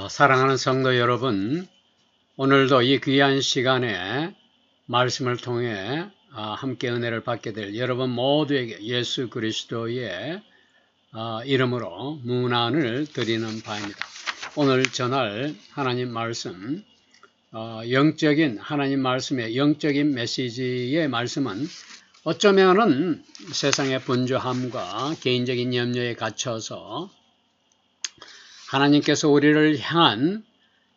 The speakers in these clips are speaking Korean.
사랑하는 성도 여러분, 오늘도 이 귀한 시간에 말씀을 통해 함께 은혜를 받게 될 여러분 모두에게 예수 그리스도의 이름으로 문안을 드리는 바입니다. 오늘 전할 하나님 말씀, 영적인 하나님 말씀의 영적인 메시지의 말씀은 어쩌면은 세상의 분주함과 개인적인 염려에 갇혀서 하나님께서 우리를 향한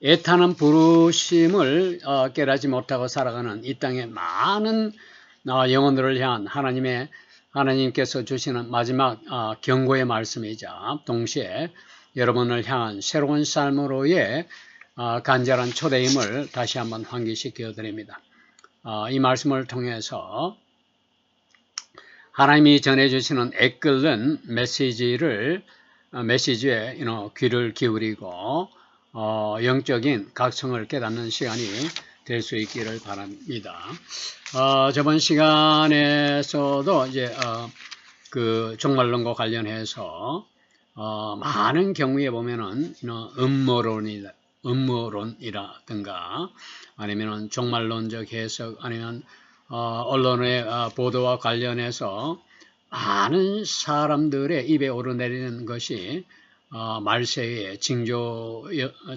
애타는 부르심을 깨닫지 못하고 살아가는 이 땅의 많은 영혼들을 향한 하나님께서 주시는 마지막 경고의 말씀이자 동시에 여러분을 향한 새로운 삶으로의 간절한 초대임을 다시 한번 환기시켜 드립니다. 이 말씀을 통해서 하나님이 전해주시는 애끓는 메시지에 귀를 기울이고 영적인 각성을 깨닫는 시간이 될 수 있기를 바랍니다. 저번 시간에서도 이제 그 종말론과 관련해서 많은 경우에 보면은 음모론이라든가 아니면은 종말론적 해석 아니면 언론의 보도와 관련해서 많은 사람들의 입에 오르내리는 것이 말세의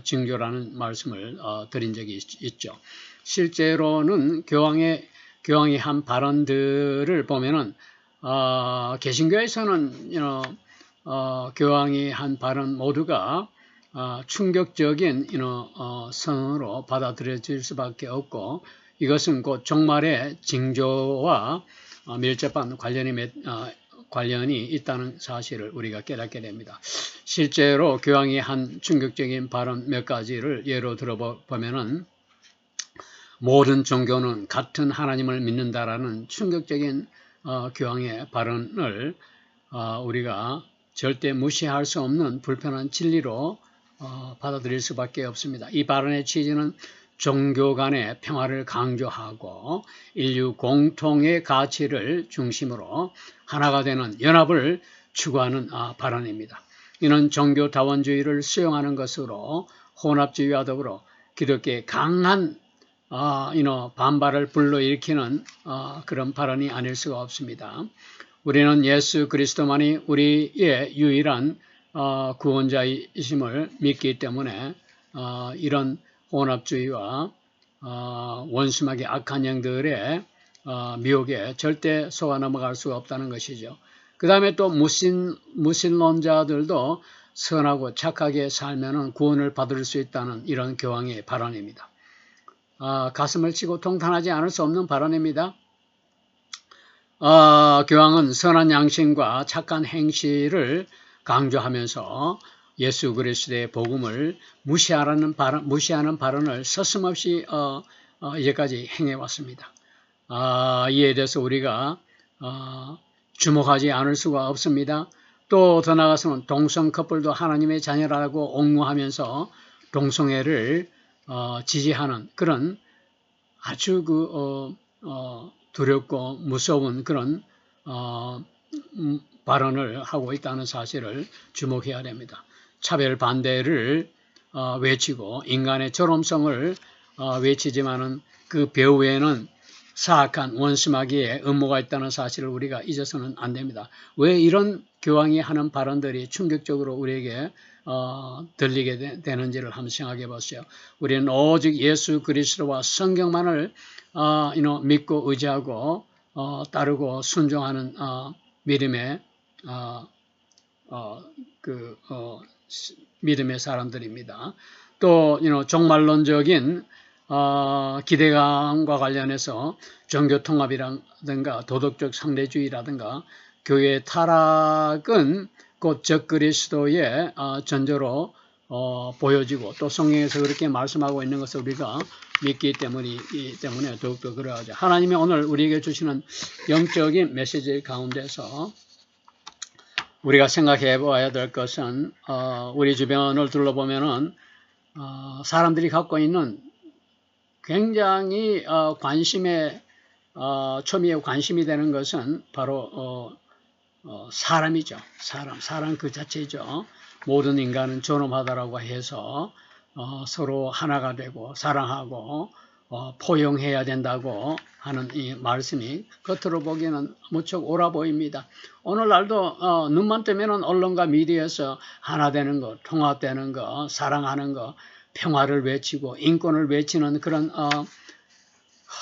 징조라는 말씀을 드린 적이 있죠. 실제로는 교황이 한 발언들을 보면은 개신교에서는 교황이 한 발언 모두가 충격적인 선언으로 받아들여질 수밖에 없고 이것은 곧 종말의 징조와 밀접한 관련이 있다는 사실을 우리가 깨닫게 됩니다. 실제로 교황이 한 충격적인 발언 몇 가지를 예로 들어보면은 모든 종교는 같은 하나님을 믿는다라는 충격적인 교황의 발언을 우리가 절대 무시할 수 없는 불편한 진리로 받아들일 수밖에 없습니다. 이 발언의 취지는 종교 간의 평화를 강조하고 인류 공통의 가치를 중심으로 하나가 되는 연합을 추구하는 발언입니다. 이는 종교다원주의를 수용하는 것으로 혼합주의와 더불어 기독교의 강한 반발을 불러일으키는 그런 발언이 아닐 수가 없습니다. 우리는 예수 그리스도만이 우리의 유일한 구원자이심을 믿기 때문에 이런 혼합주의와 원심하게 악한 영들의 미혹에 절대 속아 넘어갈 수가 없다는 것이죠. 그 다음에 또 무신론자들도 선하고 착하게 살면 구원을 받을 수 있다는 이런 교황의 발언입니다. 가슴을 치고 통탄하지 않을 수 없는 발언입니다. 교황은 선한 양심과 착한 행실을 강조하면서 예수 그리스도의 복음을 무시하는 발언을 서슴없이 이제까지 행해왔습니다. 이에 대해서 우리가 주목하지 않을 수가 없습니다. 또 더 나아가서는 동성 커플도 하나님의 자녀라고 옹호하면서 동성애를 지지하는 그런 아주 두렵고 무서운 그런 발언을 하고 있다는 사실을 주목해야 됩니다. 차별 반대를 외치고 인간의 존엄성을 외치지만은 그 배후에는 사악한 원심하기에 음모가 있다는 사실을 우리가 잊어서는 안 됩니다. 왜 이런 교황이 하는 발언들이 충격적으로 우리에게 들리게 되는지를 한번 생각해 보세요. 우리는 오직 예수 그리스도와 성경만을 믿고 의지하고 따르고 순종하는 믿음의 믿음의 사람들입니다. 또 종말론적인 기대감과 관련해서 종교통합이라든가 도덕적 상대주의라든가 교회의 타락은 곧 적그리스도의 전조로 보여지고 또 성경에서 그렇게 말씀하고 있는 것을 우리가 믿기 때문에 더욱더 그러하죠. 하나님이 오늘 우리에게 주시는 영적인 메시지 가운데서 우리가 생각해 봐야 될 것은 우리 주변을 둘러보면은 사람들이 갖고 있는 굉장히 초미의 관심이 되는 것은 바로 사람이죠. 사람 그 자체죠. 모든 인간은 존엄하다라고 해서 서로 하나가 되고 사랑하고 포용해야 된다고 하는 이 말씀이 겉으로 보기에는 무척 옳아 보입니다. 오늘날도 눈만 뜨면 언론과 미디어에서 하나 되는 것, 통합되는 것, 사랑하는 것, 평화를 외치고 인권을 외치는 그런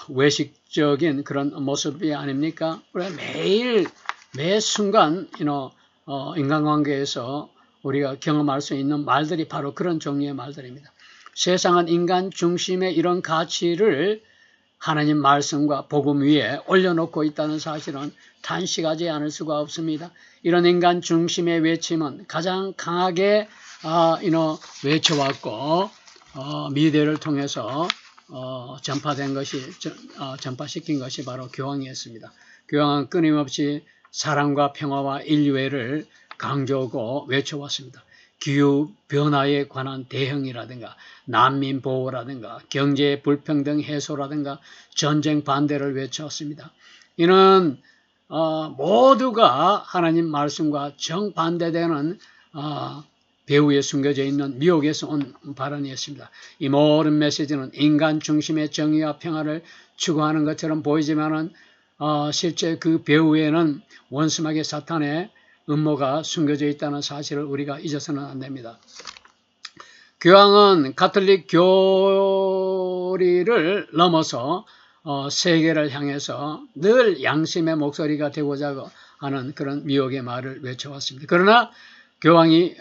외식적인 그런 모습이 아닙니까? 우리가 매일 매 순간 인간관계에서 우리가 경험할 수 있는 말들이 바로 그런 종류의 말들입니다. 세상은 인간 중심의 이런 가치를 하나님 말씀과 복음 위에 올려놓고 있다는 사실은 탄식하지 않을 수가 없습니다. 이런 인간 중심의 외침은 가장 강하게 외쳐왔고 미디어를 통해서 전파시킨 것이 바로 교황이었습니다. 교황은 끊임없이 사랑과 평화와 인류애를 강조하고 외쳐왔습니다. 기후변화에 관한 대응이라든가 난민 보호라든가 경제 불평등 해소라든가 전쟁 반대를 외쳤습니다. 이는 모두가 하나님 말씀과 정반대되는 배후에 숨겨져 있는 미혹에서 온 발언이었습니다. 이 모든 메시지는 인간 중심의 정의와 평화를 추구하는 것처럼 보이지만은 실제 그 배후에는 원수마귀 사탄의 음모가 숨겨져 있다는 사실을 우리가 잊어서는 안 됩니다. 교황은 가톨릭 교리를 넘어서 세계를 향해서 늘 양심의 목소리가 되고자 하는 그런 미혹의 말을 외쳐왔습니다. 그러나 교황이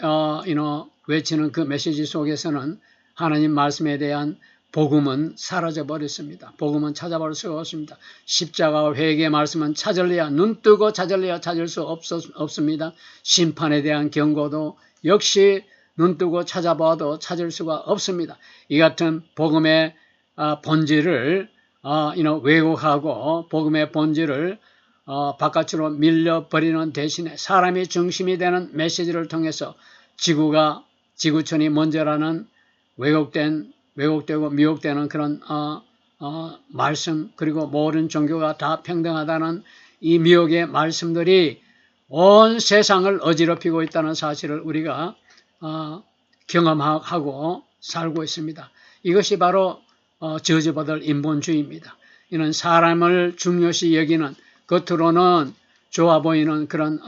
외치는 그 메시지 속에서는 하나님 말씀에 대한 복음은 사라져버렸습니다. 복음은 찾아볼 수가 없습니다. 십자가와 회개의 말씀은 찾을래야 눈뜨고 찾을래야 찾을 수 없습니다. 심판에 대한 경고도 역시 눈뜨고 찾아봐도 찾을 수가 없습니다. 이 같은 복음의 본질을 왜곡하고 복음의 본질을 바깥으로 밀려버리는 대신에 사람이 중심이 되는 메시지를 통해서 지구촌이 먼저라는 왜곡되고 미혹되는 그런 말씀, 그리고 모든 종교가 다 평등하다는 이 미혹의 말씀들이 온 세상을 어지럽히고 있다는 사실을 우리가 경험하고 살고 있습니다. 이것이 바로 저주받을 인본주의입니다. 이는 사람을 중요시 여기는, 겉으로는 좋아 보이는 그런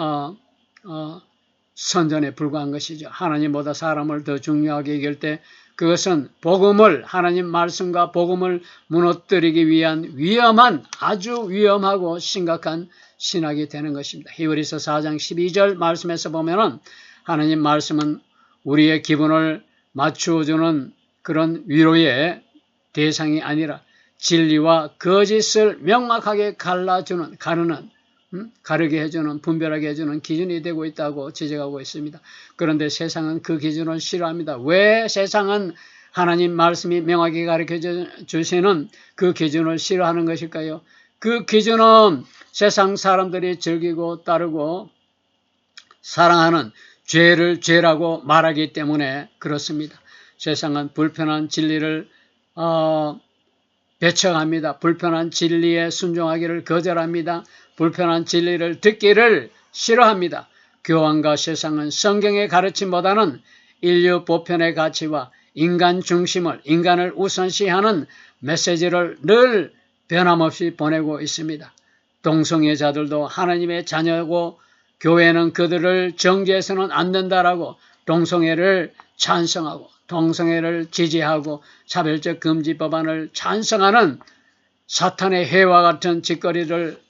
선전에 불과한 것이죠. 하나님보다 사람을 더 중요하게 여길 때 그것은 복음을, 하나님 말씀과 복음을 무너뜨리기 위한 위험한, 아주 위험하고 심각한 신학이 되는 것입니다. 히브리서 4장 12절 말씀에서 보면은 하나님 말씀은 우리의 기분을 맞추어주는 그런 위로의 대상이 아니라 진리와 거짓을 명확하게 가르게 해주는, 분별하게 해주는 기준이 되고 있다고 지적하고 있습니다. 그런데 세상은 그 기준을 싫어합니다. 왜 세상은 하나님 말씀이 명확히 가르쳐 주시는 그 기준을 싫어하는 것일까요? 그 기준은 세상 사람들이 즐기고 따르고 사랑하는 죄를 죄라고 말하기 때문에 그렇습니다. 세상은 불편한 진리를 배척합니다. 불편한 진리에 순종하기를 거절합니다. 불편한 진리를 듣기를 싫어합니다. 교황과 세상은 성경의 가르침보다는 인류 보편의 가치와 인간 중심을, 인간을 우선시하는 메시지를 늘 변함없이 보내고 있습니다. 동성애자들도 하나님의 자녀고 교회는 그들을 정죄해서는 안 된다라고 동성애를 찬성하고 동성애를 지지하고 차별적 금지 법안을 찬성하는 사탄의 해와 같은 짓거리를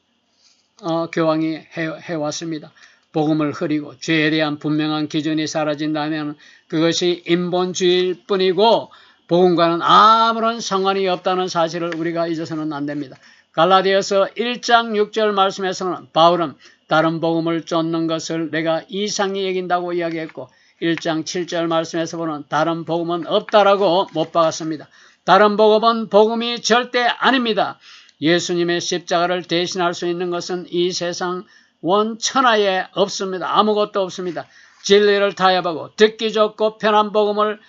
교황이 해왔습니다. 복음을 흐리고 죄에 대한 분명한 기준이 사라진다면 그것이 인본주의일 뿐이고 복음과는 아무런 상관이 없다는 사실을 우리가 잊어서는 안 됩니다. 갈라디아서 1장 6절 말씀에서는 바울은 다른 복음을 쫓는 것을 내가 이상히 여긴다고 이야기했고 1장 7절 말씀에서 보는 다른 복음은 없다라고 못 박았습니다. 다른 복음은 복음이 절대 아닙니다. 예수님의 십자가를 대신할 수 있는 것은 이 세상 원천하에 없습니다. 아무것도 없습니다. 진리를 타협하고 듣기 좋고 편한 복음을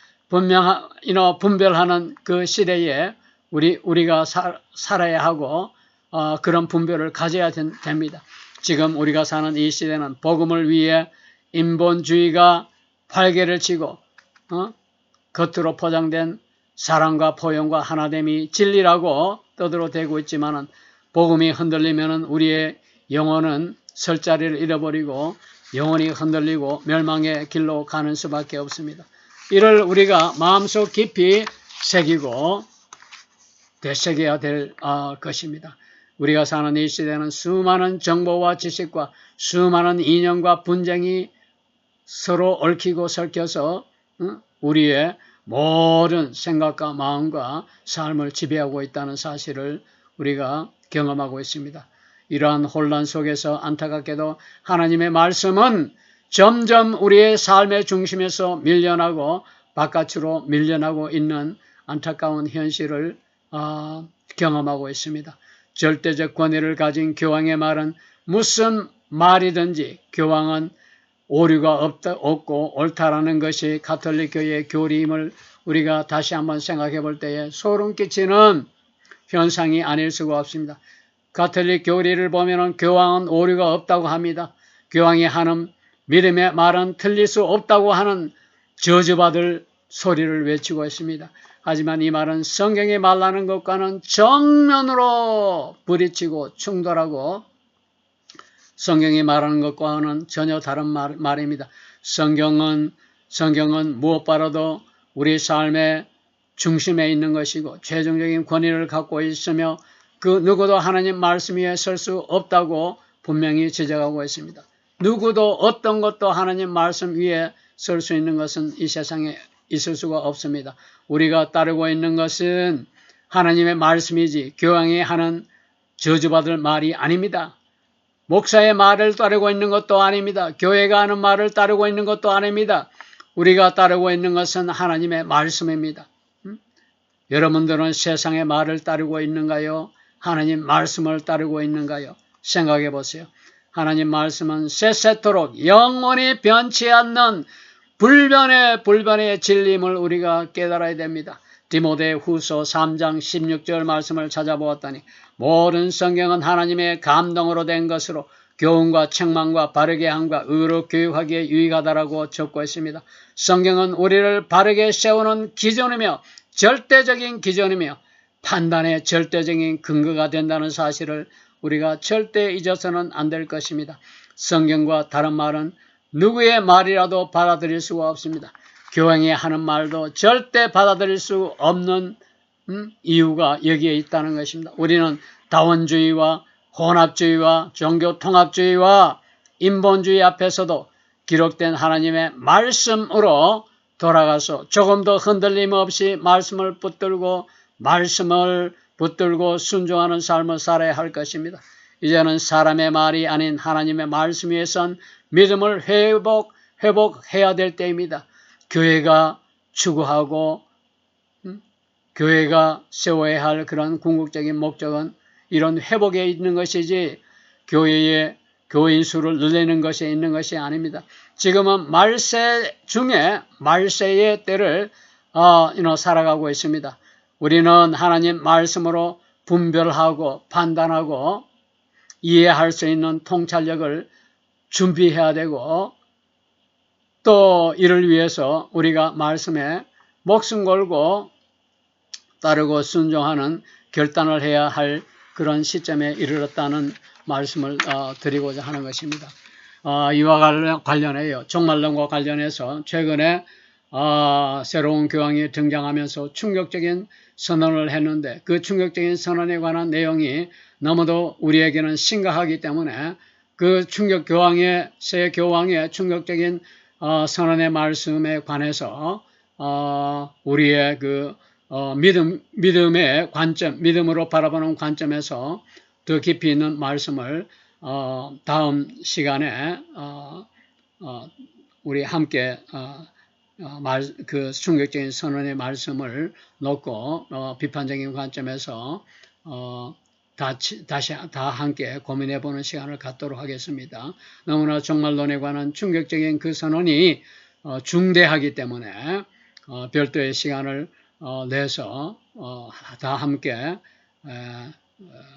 분별하는 그 시대에 우리가 살아야 하고 그런 분별을 가져야 됩니다. 지금 우리가 사는 이 시대는 복음을 위해 인본주의가 활개를 치고 겉으로 포장된 사랑과 포용과 하나됨이 진리라고 떠들어대고 있지만은 복음이 흔들리면은 우리의 영혼은 설 자리를 잃어버리고 영혼이 흔들리고 멸망의 길로 가는 수밖에 없습니다. 이를 우리가 마음속 깊이 새기고 되새겨야 될 것입니다. 우리가 사는 이 시대는 수많은 정보와 지식과 수많은 이념과 분쟁이 서로 얽히고 설켜서 우리의 모든 생각과 마음과 삶을 지배하고 있다는 사실을 우리가 경험하고 있습니다. 이러한 혼란 속에서 안타깝게도 하나님의 말씀은 점점 우리의 삶의 중심에서 밀려나고 바깥으로 밀려나고 있는 안타까운 현실을 경험하고 있습니다. 절대적 권위를 가진 교황의 말은 무슨 말이든지 교황은 오류가 없고 옳다라는 것이 가톨릭 교회의 교리임을 우리가 다시 한번 생각해 볼 때에 소름 끼치는 현상이 아닐 수가 없습니다. 가톨릭 교리를 보면 교황은 오류가 없다고 합니다. 교황이 하는 믿음의 말은 틀릴 수 없다고 하는 저주받을 소리를 외치고 있습니다. 하지만 이 말은 성경이 말하는 것과는 정면으로 부딪히고 충돌하고 성경이 말하는 것과는 전혀 다른 말입니다. 성경은 무엇보다도 우리 삶의 중심에 있는 것이고 최종적인 권위를 갖고 있으며 그 누구도 하나님 말씀 위에 설 수 없다고 분명히 지적하고 있습니다. 누구도 어떤 것도 하나님 말씀 위에 설 수 있는 것은 이 세상에 있을 수가 없습니다. 우리가 따르고 있는 것은 하나님의 말씀이지 교황이 하는 저주받을 말이 아닙니다. 목사의 말을 따르고 있는 것도 아닙니다. 교회가 하는 말을 따르고 있는 것도 아닙니다. 우리가 따르고 있는 것은 하나님의 말씀입니다. 여러분들은 세상의 말을 따르고 있는가요? 하나님 말씀을 따르고 있는가요? 생각해 보세요. 하나님 말씀은 세세토록 영원히 변치 않는 불변의 진리임을 우리가 깨달아야 됩니다. 디모데 후서 3장 16절 말씀을 찾아보았더니 모든 성경은 하나님의 감동으로 된 것으로 교훈과 책망과 바르게 함과 의로 교육하기에 유익하다라고 적고 있습니다. 성경은 우리를 바르게 세우는 기준이며 절대적인 기준이며 판단의 절대적인 근거가 된다는 사실을 우리가 절대 잊어서는 안 될 것입니다. 성경과 다른 말은 누구의 말이라도 받아들일 수가 없습니다. 교황이 하는 말도 절대 받아들일 수 없는 이유가 여기에 있다는 것입니다. 우리는 다원주의와 혼합주의와 종교통합주의와 인본주의 앞에서도 기록된 하나님의 말씀으로 돌아가서 조금 더 흔들림 없이 말씀을 붙들고 순종하는 삶을 살아야 할 것입니다. 이제는 사람의 말이 아닌 하나님의 말씀 위에선 믿음을 회복해야 될 때입니다. 교회가 추구하고 교회가 세워야 할 그런 궁극적인 목적은 이런 회복에 있는 것이지 교회의 교인 수를 늘리는 것에 있는 것이 아닙니다. 지금은 말세 중에 말세의 때를 살아가고 있습니다. 우리는 하나님 말씀으로 분별하고 판단하고 이해할 수 있는 통찰력을 준비해야 되고 또 이를 위해서 우리가 말씀에 목숨 걸고 따르고 순종하는 결단을 해야 할 그런 시점에 이르렀다는 말씀을 드리고자 하는 것입니다. 이와 관련해요. 종말론과 관련해서 최근에 새로운 교황이 등장하면서 충격적인 선언을 했는데 그 충격적인 선언에 관한 내용이 너무도 우리에게는 심각하기 때문에 그 새 교황의 충격적인 선언의 말씀에 관해서 우리의 그 믿음의 관점, 믿음으로 바라보는 관점에서 더 깊이 있는 말씀을 다음 시간에 우리 함께 그 충격적인 선언의 말씀을 놓고 비판적인 관점에서 다시 함께 고민해보는 시간을 갖도록 하겠습니다. 너무나 종말론에 관한 충격적인 그 선언이 중대하기 때문에 별도의 시간을 내서 다 함께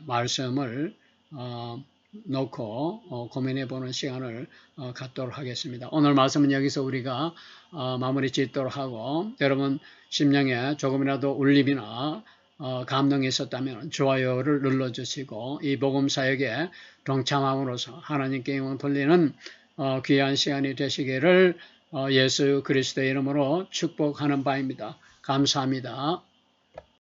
말씀을 놓고 고민해보는 시간을 갖도록 하겠습니다. 오늘 말씀은 여기서 우리가 마무리 짓도록 하고, 여러분 심령에 조금이라도 울림이나 감동이 있었다면 좋아요를 눌러주시고, 이 복음 사역에 동참함으로써 하나님께 영광 돌리는 귀한 시간이 되시기를 예수 그리스도의 이름으로 축복하는 바입니다. 감사합니다.